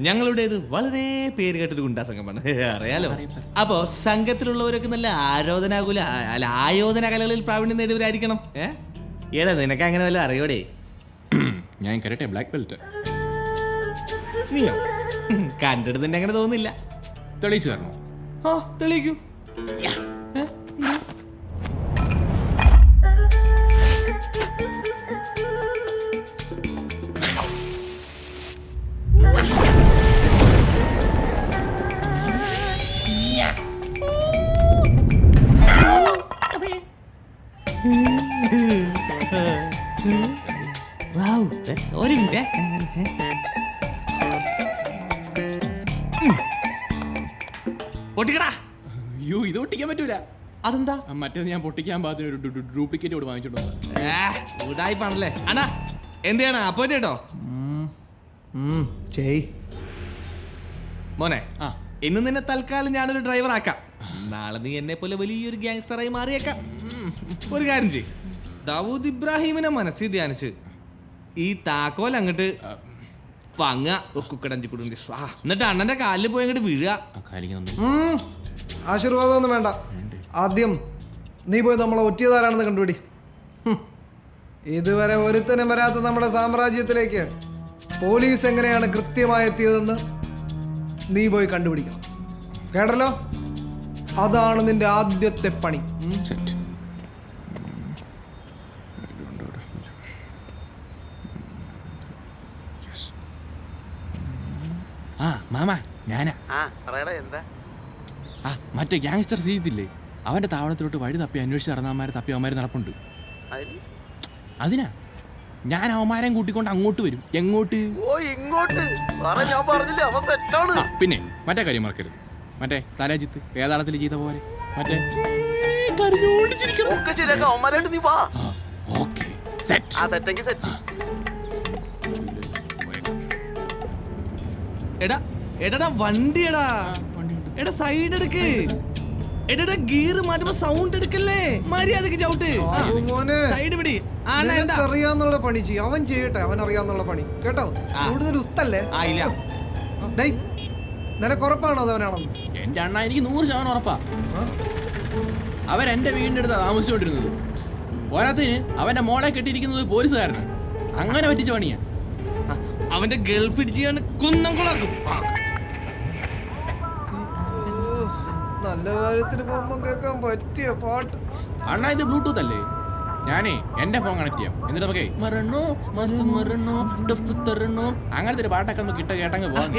ഞങ്ങളുടേത് വളരെ പേര് കേട്ടൊരു ഗുണ്ടാ സംഘമാണ്, അറിയാലോ. അപ്പോ സംഘത്തിലുള്ളവരൊക്കെ നല്ല ആയോധന കലകളിൽ പ്രാവീണ്യം നേടിയവരായിരിക്കണം. ഏടാ നിനക്ക് അങ്ങനെ വല്ല അറിയോടെ? ഞാൻ കരട്ടെ ബ്ലാക്ക് ബെൽറ്റ്. നീയോ? കണ്ടിട്ട് തന്നെ അങ്ങനെ തോന്നുന്നില്ല. തെളിയിച്ചു തരണോ? ആ തെളിയിക്കൂ. ഒരു മിനിറ്റ്. പൊട്ടിക്കടാ. അയ്യോ ഇത് പൊട്ടിക്കാൻ പറ്റൂല. അതെന്താ? മറ്റേത് ഞാൻ പൊട്ടിക്കാൻ പാകത്തിന് ഒരു ഡ്യൂപ്ലിക്കേറ്റ് കൂടെ വാങ്ങിച്ചോണ്ട് ഉടായിപ്പാണല്ലേ. അണ്ണാ എന്ത് ചെയ്യണ? അപ്പോയിന്റ് കേട്ടോ മോനെ. ഇന്ന് നിന്നെ തൽക്കാലം ഞാനൊരു ഡ്രൈവർ ആക്കാം. നാളെ നീ എന്നെ പോലെ വലിയൊരു ഗ്യാങ്സ്റ്ററായി മാറിയേക്കാം. ഒരു കാര്യം ചെയ്യ്, ദാവൂദ് ഇബ്രാഹിമിനെ മനസ്സിൽ ധ്യാനിച്ച് ഈ താക്കോൽ അങ്ങോട്ട് എന്നിട്ട് അണ്ണന്റെ കാലിൽ പോയി അങ്ങോട്ട് വീഴുക. ആശീർവാദമൊന്നും വേണ്ട. ആദ്യം നീ പോയി നമ്മളെ ഒറ്റിയതാരാണെന്ന് കണ്ടുപിടി. ഇതുവരെ ഒരുത്തനും വരാത്ത നമ്മുടെ സാമ്രാജ്യത്തിലേക്ക് പോലീസ് എങ്ങനെയാണ് കൃത്യമായി എത്തിയതെന്ന് നീ പോയി കണ്ടുപിടിക്കണം. കേട്ടല്ലോ? അതാണ് നിന്റെ ആദ്യത്തെ പണി. മാമാ ഞാനാ. മറ്റേ ഗ്യാങ്സ്റ്റർ സീജില്ലേ, അവന്റെ താവളത്തിലോട്ട് വഴി തപ്പി അന്വേഷിച്ച് നടന്നവന്മാരെ തപ്പി അവന്മാര് നടപ്പുണ്ട്. അതിനാ ഞാൻ അവന്മാരെയും കൂട്ടിക്കൊണ്ട് അങ്ങോട്ട് വരും. എങ്ങോട്ട്? പിന്നെ മറ്റേ കാര്യം മറക്കരുത്. മറ്റേ തലജിത്ത് വേതാളത്തിൽ ചെയ്ത പോലെ മറ്റേ എടാ വണ്ടിയടാ, എടാ സൈഡ് എടുക്ക്. എടാ ഗിയർ മാറ്റുമ്പോ സൗണ്ട് എടുക്കല്ലേ, മര്യാദക്ക് ചവിട്ട്. സൈഡ് പിടി. അറിയാന്നുള്ള പണി ചെയ്യും. അവൻ ചെയ്യട്ടെ, അവൻ അറിയാന്നുള്ള പണി. കേട്ടോ? കൂടുതൽ ഉസ്തല്ലേ? നിനക്ക് ഉറപ്പാണോ അതവനാണെന്ന്? എന്റെ അണ്ണ എനിക്ക് 100% ഉറപ്പാ. അവരെന്റെ വീടിന്റെ അടുത്താ താമസിച്ചുകൊണ്ടിരുന്നത്. പോരാത്തതിന് അവന്റെ മോളെ കെട്ടിയിരിക്കുന്നത് പോലീസുകാരനാണ്. അങ്ങനെ പറ്റിച്ച പണിയാ. അവന്റെ ഗൾഫ് ഇടിച്ചാണ് കുന്നംകുളാക്കും. നല്ല കാര്യത്തിന് പോകുമ്പോ കേൾക്കാൻ പറ്റിയ പാട്ട്. അണ്ണാ ഇത് ബ്ലൂടൂത്ത് അല്ലേ? ഞാനേ എന്റെ ഫോൺ കണക്ട് ചെയ്യാം. എന്നിട്ട് നമുക്ക് മറന്നോ മസ് മറന്നോ ഡഫ് തറന്നോ അങ്ങനത്തെ ഒരു പാട്ടൊക്കെ ഒന്ന് കേട്ടങ്ങ് പോവാം.